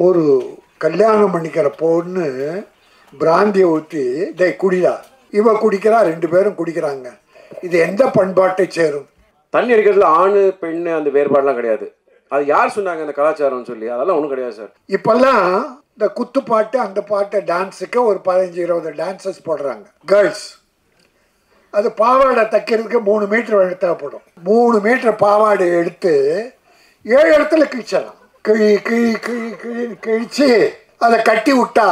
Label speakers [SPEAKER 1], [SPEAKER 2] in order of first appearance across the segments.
[SPEAKER 1] ஒரு கல்யாணம் பண்ணிக்கிற பொண்ணு பிராந்தியை ஊற்றி டே குடிடா, இவ குடிக்கிறா, 2 பேரும் குடிக்கிறாங்க. இது எந்த பண்பாட்டை சேரும்?
[SPEAKER 2] தண்ணி அடிக்கிறதுல ஆண் பெண் அந்த வேறுபாடுலாம் கிடையாது. அது யார் சொன்னாங்க அந்த கலாச்சாரம்னு சொல்லி? அதெல்லாம் ஒன்றும் கிடையாது சார்.
[SPEAKER 1] இப்போல்லாம் இந்த குத்துப்பாட்டு அந்த பாட்டு டான்ஸுக்கு ஒரு 15-20 டான்சஸ் போடுறாங்க கேர்ள்ஸ். அது பாவாடை தைக்கிறதுக்கு 3 மீட்டர் தேவைப்படும். 3 மீட்டர் பாவாடை எடுத்து 7 இடத்துல கிழிச்சிடலாம். கிழிச்சு அதை கட்டி விட்டா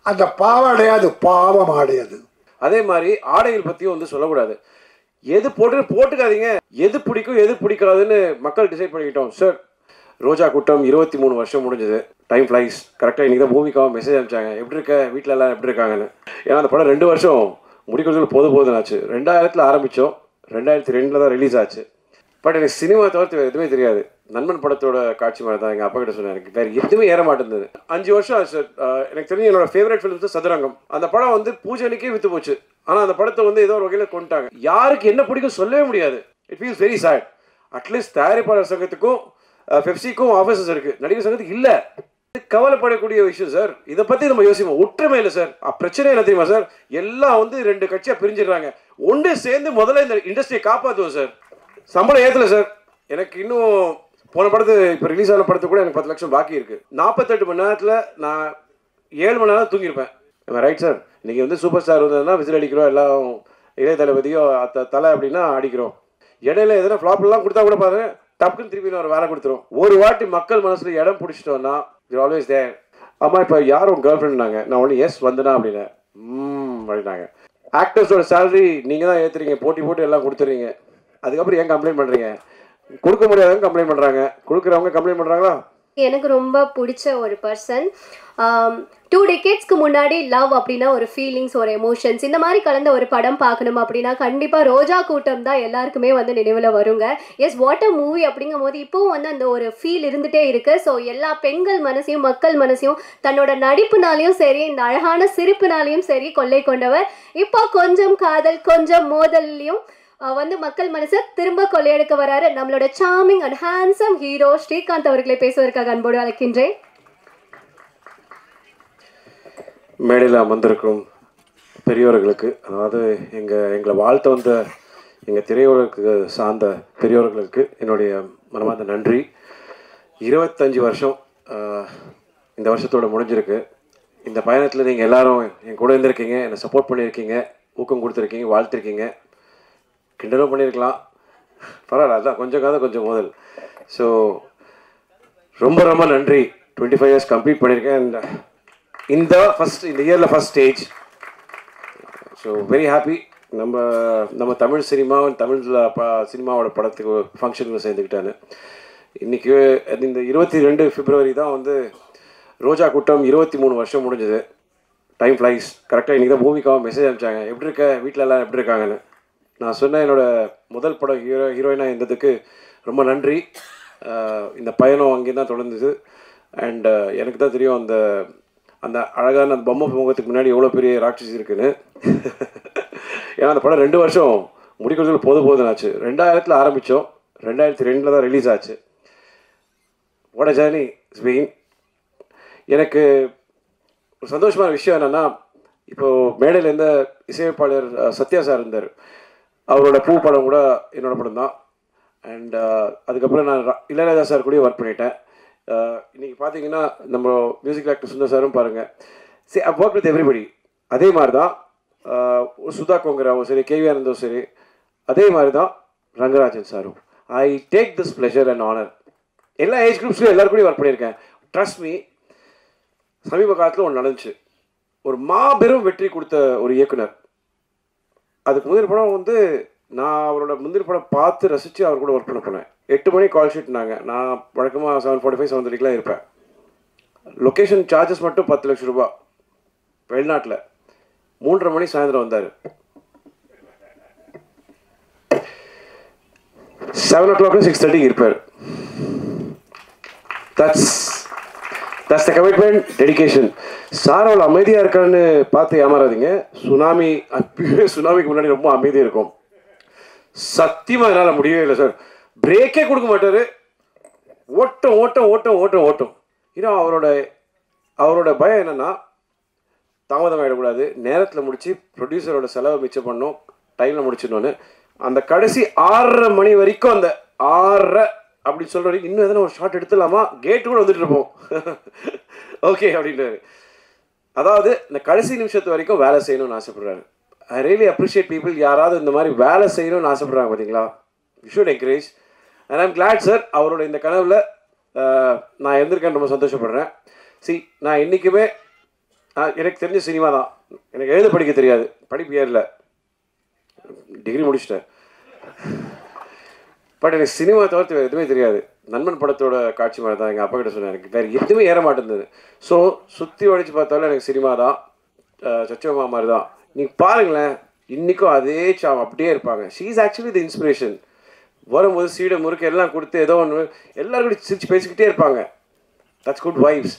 [SPEAKER 1] அந்த பாவாடையாது பாவம் ஆடையாது.
[SPEAKER 2] அதே மாதிரி ஆடைகள் பற்றியும் வந்து சொல்லக்கூடாது. எது போட்டுக்காதீங்க, எது பிடிக்கும் எது பிடிக்காதுன்னு மக்கள் டிசைட் பண்ணிக்கிட்டோம் சார். ரோஜா கூட்டம் 23 வருஷம் முடிஞ்சது. Time flies. கரெக்டாக இன்றைக்கி தான் பூமிக்காவும் மெசேஜ் அனுப்பிச்சாங்க, எப்படி இருக்க, வீட்டில் எல்லாம் எப்படி இருக்காங்கன்னு. ஏன்னா அந்த படம் 2 வருஷம் முடிக்கிறதுக்கு போதும் ஆச்சு. 2000 ஆரம்பித்தோம், 2002 தான் ரிலீஸ் ஆச்சு. பட் எனக்கு சினிமா தவிர்த்து வேறு எதுவுமே தெரியாது. நண்பன் படத்தோட காட்சி மாதிரி தான் எங்கள் அப்பா கிட்ட சொன்னேன். எனக்கு வேறு எதுவுமே ஏற மாட்டேங்குது. 5 வருஷம் ஆச்சு. எனக்கு தெரிஞ்சு என்னோட ஃபேவரட் ஃபிலிம்ஸ் சதுரங்கம். அந்த படம் வந்து பூஜைக்கே விற்று போச்சு. ஆனால் அந்த படத்தை வந்து ஏதோ ஒரு வகையில் கொண்டுட்டாங்க. யாருக்கு என்ன பிடிக்கும் சொல்லவே முடியாது. It feels very sad. At least தயாரிப்பாளர் சங்கத்துக்கும் பெப்சிக்கும் ஆஃபீஸஸ் இருக்குது, நடிகர் சங்கத்துக்கு இல்லை. கவலைப்படக்கூடிய விஷயம் சார். இதை பற்றி நம்ம யோசிப்போம். ஒற்றுமை இல்லை சார். பிரச்சனை என்ன தெரியுமா சார்? எல்லாம் வந்து 2 கட்சியாக பிரிஞ்சிடுறாங்க. ஒன்று சேர்ந்து முதல்ல இந்த இண்டஸ்ட்ரியை காப்பாற்றுவோம் சார். சம்பளம் ஏற்றலை சார். எனக்கு இன்னும் போன படத்து இப்போ ரிலீஸ் ஆன படத்துக்கு கூட எனக்கு 10 லட்சம் பாக்கி இருக்குது. 48 மணி நேரத்தில் நான் 7 மணி நேரம் தூங்கியிருப்பேன். Right sir. இன்றைக்கி வந்து சூப்பர் ஸ்டார் வந்ததுன்னா விசில் அடிக்கிறோம், எல்லாம் இளைய தளபதியோ தலை அப்படின்னா அடிக்கிறோம். இடையில எதனா ஃப்ளாப்லாம் கொடுத்தா கூட பாருங்க, டப்புன்னு திருப்பி ஒரு வேலை கொடுத்துரும். ஒரு வாட்டி மக்கள் மனசில் இடம் பிடிச்சிட்டோன்னா யூ ஆல்வேஸ் தேர். ஆமாம், இப்போ யாரும் கேர்ள் ஃப்ரெண்ட்னாங்க, நான் ஒன்று எஸ் வந்தனா அப்படின்னேன். அப்படின்னாங்க. ஆக்டர்ஸோட சேலரி நீங்கள் தான் ஏற்றுறீங்க, போட்டு எல்லாம் கொடுத்துறீங்க. அதுக்கப்புறம் ஏன் கம்ப்ளைண்ட் பண்ணுறீங்க? கொடுக்க முடியாதவங்க கம்ப்ளைண்ட் பண்ணுறாங்க, கொடுக்குறவங்க கம்ப்ளைண்ட் பண்ணுறாங்களா?
[SPEAKER 3] எனக்கு ரொம்ப பிடிச்ச ஒரு பர்சன். 2 டெக்கேட்ஸ்க்கு முன்னாடி லவ் அப்படின்னா ஒரு ஃபீலிங்ஸ், ஒரு எமோஷன்ஸ், இந்த மாதிரி கலந்த ஒரு படம் பார்க்கணும் அப்படின்னா கண்டிப்பாக ரோஜா கூட்டம் தான் எல்லாருக்குமே வந்து நினைவில் வருங்க. எஸ், வாட் அ மூவி அப்படிங்கும் போது இப்போவும் வந்து அந்த ஒரு ஃபீல் இருந்துகிட்டே இருக்குது. ஸோ எல்லா பெண்கள் மனசையும் மக்கள் மனசையும் தன்னோட நடிப்புனாலையும் சரி, இந்த அழகான சிரிப்புனாலையும் சரி கொள்ளை கொண்டவர். இப்போ கொஞ்சம் காதல் கொஞ்சம் மோதல்லையும் வந்து மக்கள் மனசை திரும்ப கொள்ளையெடுக்க வராரு நம்மளோட charming and handsome hero Srikanth அவர்களை பேசுவதற்காக அன்போடு அழைக்கின்றேன்.
[SPEAKER 2] மேடையில் அமர்ந்திருக்கும் பெரியோர்களுக்கு, அதாவது எங்களை வாழ்த்த வந்த எங்கள் திரையுலகுக்கு சார்ந்த பெரியோர்களுக்கு என்னுடைய மனமார்ந்த நன்றி. 25 வருஷம் இந்த வருஷத்தோடு முடிஞ்சிருக்கு. இந்த பயணத்தில் நீங்கள் எல்லோரும் என் கூட இருந்திருக்கீங்க, என்னை சப்போர்ட் பண்ணியிருக்கீங்க, ஊக்கம் கொடுத்துருக்கீங்க, வாழ்த்திருக்கீங்க, கிண்டலும் பண்ணியிருக்கலாம், பரவாயில்ல, அதுதான் கொஞ்சம் காத கொஞ்சம் முதல். ஸோ ரொம்ப ரொம்ப நன்றி. 25 இயர்ஸ் கம்ப்ளீட் பண்ணியிருக்கேன். அண்ட் இந்த இயரில் first stage. So very happy. நம்ம தமிழ் சினிமா, தமிழில் சினிமாவோட படத்துக்கு ஃபங்க்ஷனில் சேர்ந்துக்கிட்டான்னு. இன்றைக்கி இந்த 22 பிப்ரவரி தான் வந்து ரோஜா கூட்டம் 23 வருஷம் முடிஞ்சது. Time flies. கரெக்டாக இன்றைக்கி தான் பூமிக்காவும் மெசேஜ் அனுப்பிச்சாங்க, எப்படி இருக்க, வீட்டில் எல்லாம் எப்படி இருக்காங்கன்னு. நான் சொன்ன என்னோடய முதல் படம் ஹீரோயினாக இருந்ததுக்கு ரொம்ப நன்றி. இந்த பயணம் அங்கே தான் தொடர்ந்தது. அண்ட் எனக்கு தான் தெரியும் அந்த அந்த அழகான அந்த பொம்மை முகத்துக்கு முன்னாடி எவ்வளோ பெரிய ராட்சசி இருக்குன்னு. ஏன்னா அந்த படம் 2 வருஷம் முடிக்கிறதுக்கு போதும் ஆச்சு. 2000 ஆரம்பித்தோம், 2002 தான் ரிலீஸ் ஆச்சு. What a journey it's been. எனக்கு ஒரு சந்தோஷமான விஷயம் என்னென்னா, இப்போது மேடையில் இருந்த இசையமைப்பாளர் சத்யா சார் இருந்தார். அவரோட பூ படம் கூட என்னோட படம் தான். அண்ட் அதுக்கப்புறம் நான் இளையராஜா சார் கூட ஒர்க் பண்ணிட்டேன். இன்றைக்கி பார்த்தீங்கன்னா நம்ம மியூசிக் டைரக்டர் சுந்தர் சாரும் பாருங்கள். சரி, ஐ ஒர்க் வித் எவ்ரிபடி. அதே மாதிரி தான் சுதா கோங்கராவும் சரி, கேவி ஆனந்தும் சரி, அதே மாதிரி தான் ரங்கராஜன் சாரும். I take this pleasure and honour. எல்லா ஏஜ் குரூப்ஸ்லையும் எல்லாருக்கூடையும் ஒர்க் பண்ணியிருக்கேன். Trust me. சமீப காலத்தில் ஒன்று நடந்துச்சு. ஒரு மாபெரும் வெற்றி கொடுத்த ஒரு இயக்குனர். அதுக்கு முந்தின படம் வந்து நான் அவரோட முந்தின படம் பார்த்து ரசித்து அவர் கூட ஒர்க் பண்ண போனேன். 8 மணி கால் ஷீட்னாங்க. நான் வழக்கமாக 7:45 7:30 இருப்பேன். லொக்கேஷன் சார்ஜஸ் மட்டும் 10 லட்சம் ரூபா வெளிநாட்டில். 3:30 மணி சாயந்தரம் வந்தார். 7 o'clock 6:30 இருப்பார். That's the commitment, dedication. Sir அவ்வளோ அமைதியாக இருக்கான்னு பார்த்து ஏமாறாதீங்க. சுனாமிக்கு முன்னாடி ரொம்ப அமைதியாக இருக்கும். சத்தியமாக என்னால் முடியவே இல்லை சார். பிரேக்கே கொடுக்க மாட்டார். ஓட்டம் ஓட்டம் ஓட்டம் ஓட்டம் ஓட்டம். இன்னும் அவரோட பயம் என்னென்னா தாமதம் ஆகிடக்கூடாது, நேரத்தில் முடித்து ப்ரொடியூசரோட செலவை மிச்சம் பண்ணணும், டைமில் முடிச்சிடணும்னு. அந்த கடைசி 6:30 மணி வரைக்கும், அந்த 6:30 அப்படின்னு சொல்கிற வரைக்கும் இன்னும் எதனா ஒரு ஷார்ட் எடுத்துடலாமா, கேட்டு கூட வந்துட்டு இருப்போம். ஓகே அப்படின்றாரு. அதாவது இந்த கடைசி நிமிஷத்து வரைக்கும் வேலை செய்யணும்னு ஆசைப்படுறாரு. I really appreciate people. யாராவது இந்த மாதிரி வேலை செய்யணும்னு ஆசைப்படுறாங்க பார்த்தீங்களா? You should encourage. And I'm glad sir, அவரோட இந்த கனவில் நான் இருந்திருக்கேன், ரொம்ப சந்தோஷப்படுறேன். நான் என்றைக்குமே எனக்கு தெரிஞ்ச சினிமா தான். எனக்கு எழுத படிக்க தெரியாது, படிப்பு ஏறல, டிகிரி முடிச்சிட்டேன். பட் எனக்கு சினிமா தவிர்த்து வேறு எதுவுமே தெரியாது. நண்பன் படத்தோட காட்சி மாதிரி தான் எங்கள் அப்பா கிட்ட சொன்னேன், எனக்கு வேறு எதுவுமே ஏற மாட்டேங்குது. ஸோ சுற்றி உடைச்சு பார்த்தாலும் எனக்கு சினிமா தான், சச்சோமா மாதிரி தான். நீங்கள் பாருங்களேன், இன்றைக்கும் அதே சாம் அப்படியே இருப்பாங்க. She is actually the inspiration. வரும்போது சீடை முறுக்கு எல்லாம் கொடுத்து ஏதோ ஒன்று எல்லோரும் கூட சிரிச்சு பேசிக்கிட்டே இருப்பாங்க. That's good vibes.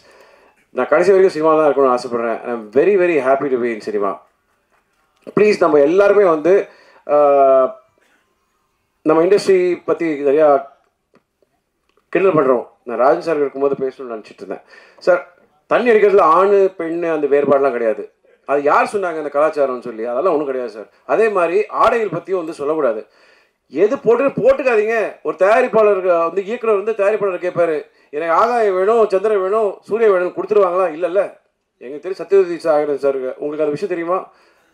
[SPEAKER 2] நான் கடைசி வரைக்கும் சினிமா தான் இருக்கணும்னு ஆசைப்பட்றேன். I am very very happy to be in cinema. Please, நம்ம எல்லாருமே வந்து நம்ம இண்டஸ்ட்ரி பற்றி நிறையா கிண்டல் பண்ணுறோம். நான் ராஜன் சார் இருக்கும்போது பேசணும்னு நினச்சிட்டு இருந்தேன். சார், தண்ணி அடிக்கிறதுல ஆண் பெண் அந்த வேறுபாடெலாம் கிடையாது. அது யார் சொன்னாங்க அந்த கலாச்சாரம்னு சொல்லி? அதெல்லாம் ஒன்றும் கிடையாது சார். அதே மாதிரி ஆடைகள் பற்றியும் வந்து சொல்லக்கூடாது. எது போட்டுக்காதீங்க. ஒரு தயாரிப்பாளர் வந்து இயக்குனர் வந்து தயாரிப்பாளர் கேட்பாரு, எனக்கு ஆகாயம் வேணும், சந்திரன் வேணும், சூரிய வேணும், கொடுத்துருவாங்களா? இல்லைல்ல. எங்களுக்கு தெரியும் சத்யவதி சாகரன் சார், உங்களுக்கு அந்த விஷயம் தெரியுமா?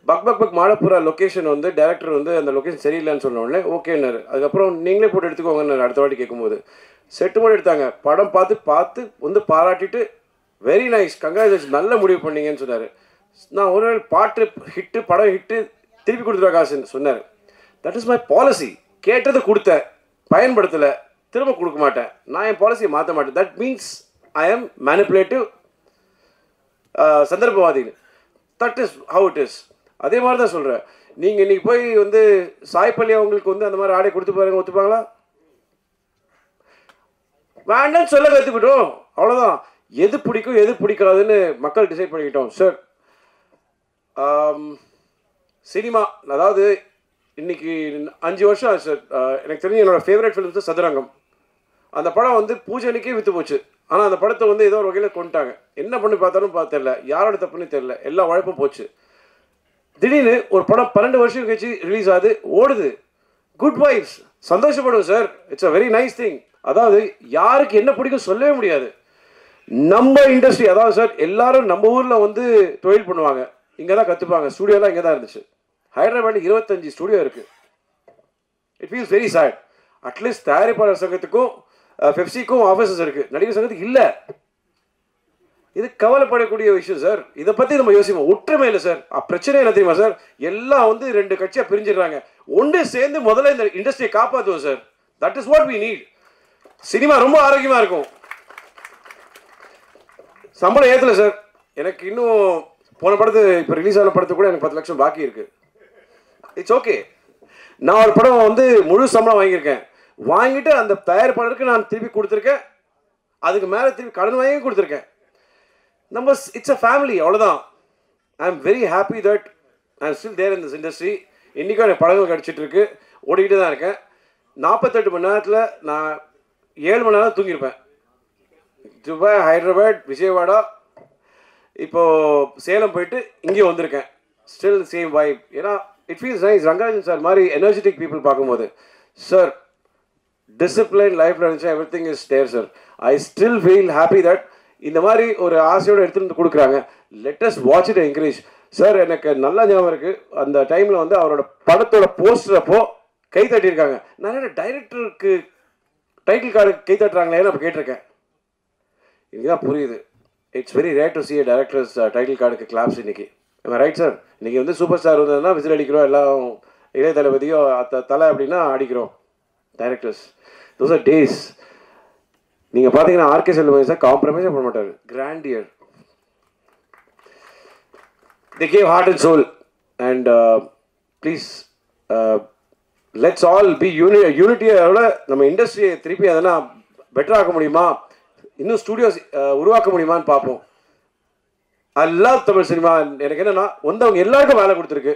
[SPEAKER 2] பக் மாடப்புரா லொக்கேஷன் வந்து டேரக்டர் வந்து அந்த லொக்கேஷன் சரியில்லைன்னு சொன்ன உடனே ஓகேன்னாரு. அதுக்கப்புறம் நீங்களே போட்டு எடுத்துக்கோங்கன்னு அடுத்த வாட்டி கேட்கும்போது செட்டு போட்டு எடுத்தாங்க. படம் பார்த்து வந்து பாராட்டிட்டு வெரி நைஸ், கங்க்ராச்சுலேஷன், நல்ல முடிவு பண்ணீங்கன்னு சொன்னார். நான் ஒரு நாள் பாட்டு ஹிட்டு, படம் ஹிட்டு, திருப்பி கொடுத்துருவா காசுன்னு சொன்னார். That is my policy. கேட்டதை கொடுத்தேன், பயன்படுத்தலை, திரும்ப கொடுக்க மாட்டேன். நான் என் பாலிசியை மாற்ற மாட்டேன். That means I am manipulative, சந்தர்ப்பவாதின்னு. That is how it is. அதே மாதிரி தான் சொல்கிறேன். நீங்கள் இன்றைக்கி போய் வந்து சாய்பள்ளி அவங்களுக்கு வந்து அந்த மாதிரி ஆடை கொடுத்து பாருங்க, ஒத்துப்பாங்களா? வேண்டாம்னு சொல்ல கற்றுக்கிட்டோம், அவ்வளோதான். எது பிடிக்கும் எது பிடிக்காதுன்னு மக்கள் டிசைட் பண்ணிக்கிட்டோம் சார். சினிமா அதாவது இன்னைக்கு 5 வருஷம் ஆச்சு சார். எனக்கு தெரிஞ்சு என்னோடய ஃபேவரட் ஃபிலிம்ஸ் சதுரங்கம். அந்த படம் வந்து பூஜைக்கே விற்று போச்சு. ஆனால் அந்த படத்தை வந்து ஏதோ ஒரு வகையில் கொண்டுட்டாங்க. என்ன பண்ணி பார்த்தாலும் தெரியல, யாரோட தப்புன்னு தெரில, எல்லா உழைப்பும் போச்சு. திடீர்னு ஒரு படம் 12 வருஷம் கழிச்சு ரிலீஸ் ஆகுது, ஓடுது. குட் வைப்ஸ், சந்தோஷப்படுவோம் sir. It's a very nice thing. அதாவது யாருக்கு என்ன பிடிக்கும் சொல்லவே முடியாது. நம்ம இண்டஸ்ட்ரி, அதாவது சார் எல்லாரும் நம்ம ஊரில் வந்து தொழில் பண்ணுவாங்க, இங்கே தான் கற்றுப்பாங்க. ஸ்டூடியோலாம் இங்கே தான் இருந்துச்சு. ஹைதராபாத்தில் 25 ஸ்டூடியோ இருக்குது. It feels very sad. At least தயாரிப்பாளர் சங்கத்துக்கும் பெப்சிக்கும் ஆஃபீஸஸ் இருக்குது, நடிகர் சங்கத்துக்கு இல்லை. இது கவலைப்படக்கூடிய விஷயம் சார். இதை பற்றி நம்ம யோசிப்போம். ஒற்றுமை இல்லை சார். பிரச்சனை என்ன தெரியுமா சார்? எல்லாம் வந்து 2 கட்சியாக பிரிஞ்சிடுறாங்க. ஒன்று சேர்ந்து முதல்ல இந்த இண்டஸ்ட்ரியை காப்பாற்றுவோம் sir. That is what we need. Cinema ரொம்ப ஆரோக்கியமாக இருக்கும். சம்பளம் ஏற்றலை சார். எனக்கு இன்னும் போன படத்து இப்போ ரிலீஸ் ஆன படத்துக்கு கூட எனக்கு 10 லட்சம் பாக்கி இருக்குது. It's okay. நான் ஒரு படம் வந்து முழு சம்பளம் வாங்கியிருக்கேன். வாங்கிட்டு அந்த தயாரிப்பாளருக்கு நான் திருப்பி கொடுத்துருக்கேன். அதுக்கு மேலே திருப்பி கடன் வாங்கி கொடுத்துருக்கேன். நம்ம இட்ஸ் அ ஃபேமிலி, அவ்வளோதான். I am very happy that I am still there in this industry. இன்றைக்கும் எனக்கு படங்கள் கிடச்சிட்ருக்கு, ஓடிக்கிட்டு தான் இருக்கேன். 48 மணி நேரத்தில் நான் 7 மணி நேரம் தூங்கியிருப்பேன். துபாய், ஹைதராபாத், விஜயவாடா, இப்போது சேலம் போயிட்டு இங்கேயும் வந்திருக்கேன். Still same vibe. ஏன்னா it feels nice. Rangarajan sir மாதிரி எனர்ஜெட்டிக் பீப்புள் பார்க்கும்போது சார், டிசிப்ளின் லைஃப்பில் இருந்துச்சு, every thing is there sir. I still feel happy that இந்த மாதிரி ஒரு ஆசையோடு எடுத்துகிட்டு வந்து கொடுக்குறாங்க. Let us watch it, encourage sir. எனக்கு நல்லா ஞாபகம் இருக்குது, அந்த டைமில் வந்து அவரோட படத்தோட போஸ்டர் அப்போ கை தட்டியிருக்காங்க. நிறைய டைரக்டருக்கு டைட்டில் கார்டு கை தட்டுறாங்களேன்னு அப்போ கேட்டிருக்கேன். இதுதான் புரியுது. It's very rare to C a directors title கார்டுக்கு கிளாப்ஸ் இன்னைக்கு. Right sir? இன்றைக்கி வந்து சூப்பர் ஸ்டார் வந்ததுன்னா விசில் அடிக்கிறோம், எல்லாம் இளைய தளபதியோ தலை அப்படின்னா அடிக்கிறோம். Directors, those are days. நீங்கள் பார்த்தீங்கன்னா ஆர்கே செல்வராஜ் சார் காம்ப்ரமைஸே பண்ண மாட்டார். Grandeur. they gave heart and soul. And please, let's all be யூனிட்டியோட நம்ம இண்டஸ்ட்ரியை திருப்பி அதெல்லாம் பெட்டர் ஆக்க முடியுமா, இன்னும் ஸ்டூடியோஸ் உருவாக்க முடியுமான்னு பார்ப்போம். I love Tamil cinema. எனக்கு என்னென்னா வந்தவங்க எல்லாருக்கும் வேலை கொடுத்துருக்கு,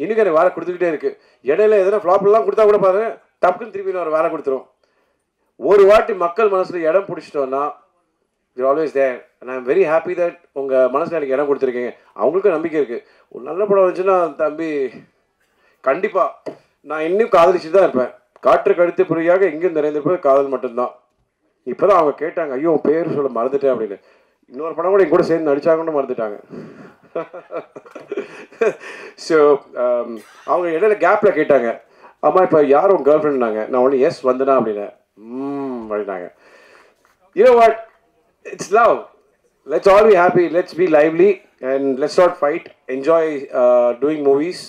[SPEAKER 2] இன்னைக்கு எனக்கு வேலை கொடுத்துக்கிட்டே இருக்குது. இடையில எதனா ஃப்ளாப்லாம் கொடுத்தா கூட பாருங்க, டப்புன்னு திருப்பி ஒரு வேலை கொடுத்துரும். ஒரு வாட்டி மக்கள் மனசில் இடம் பிடிச்சிட்டோன்னா you're always there and I am very happy that உங்கள் மனசில் எனக்கு இடம் கொடுத்துருக்கீங்க. அவங்களுக்கும் நம்பிக்கை இருக்குது. ஒரு நல்ல படம் வந்துச்சுன்னா தம்பி கண்டிப்பாக நான் இன்னும் காதலிச்சுட்டு தான் இருப்பேன். காற்று கழுத்து புரியாக எங்கேயும் நிறைந்திருப்பது காதல் மட்டும்தான். இப்போ தான் அவங்க கேட்டாங்க, ஐயோ பேர் சொல்ல மறந்துட்டேன் அப்படின்னு. இன்னொரு படம் கூட என் கூட சேர்ந்து நடிச்சாங்கன்னு மறந்துட்டாங்க. ஸோ அவங்க இடையில கேப்பில் கேட்டாங்க, அம்மா இப்போ யார் உங்கள் கேர்ள் ஃப்ரெண்ட்னாங்க. நான் ஒன்று எஸ் வந்தனா அப்படின்னு அப்படின்னாங்க. You know what? It's love. Let's all be happy. Let's be lively and let's not fight. Enjoy doing movies.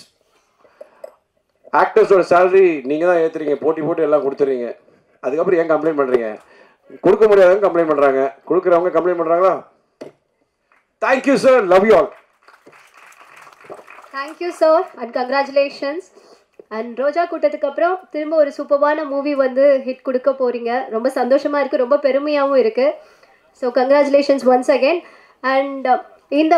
[SPEAKER 2] ஆக்டர்ஸோட சேலரி நீங்கள் தான் ஏற்றுறீங்க, போட்டு எல்லாம் கொடுத்துறீங்க. அதுக்கப்புறம் ஏன் கம்ப்ளைண்ட் பண்ணுறீங்க? கொடுக்க முடியாதவங்க கம்ப்ளைண்ட் பண்ணுறாங்க, கொடுக்குறவங்க கம்ப்ளைண்ட் பண்ணுறாங்களா? Thank you sir, love you all.
[SPEAKER 3] Thank you sir and congratulations. And Roja கூட்டத்துக்கு அப்புறம் திரும்ப ஒரு சூப்பரான மூவி வந்து ஹிட் கொடுக்க போகிறீங்க. ரொம்ப சந்தோஷமாக இருக்குது, ரொம்ப பெருமையாகவும் இருக்குது. So congratulations once again. And இந்த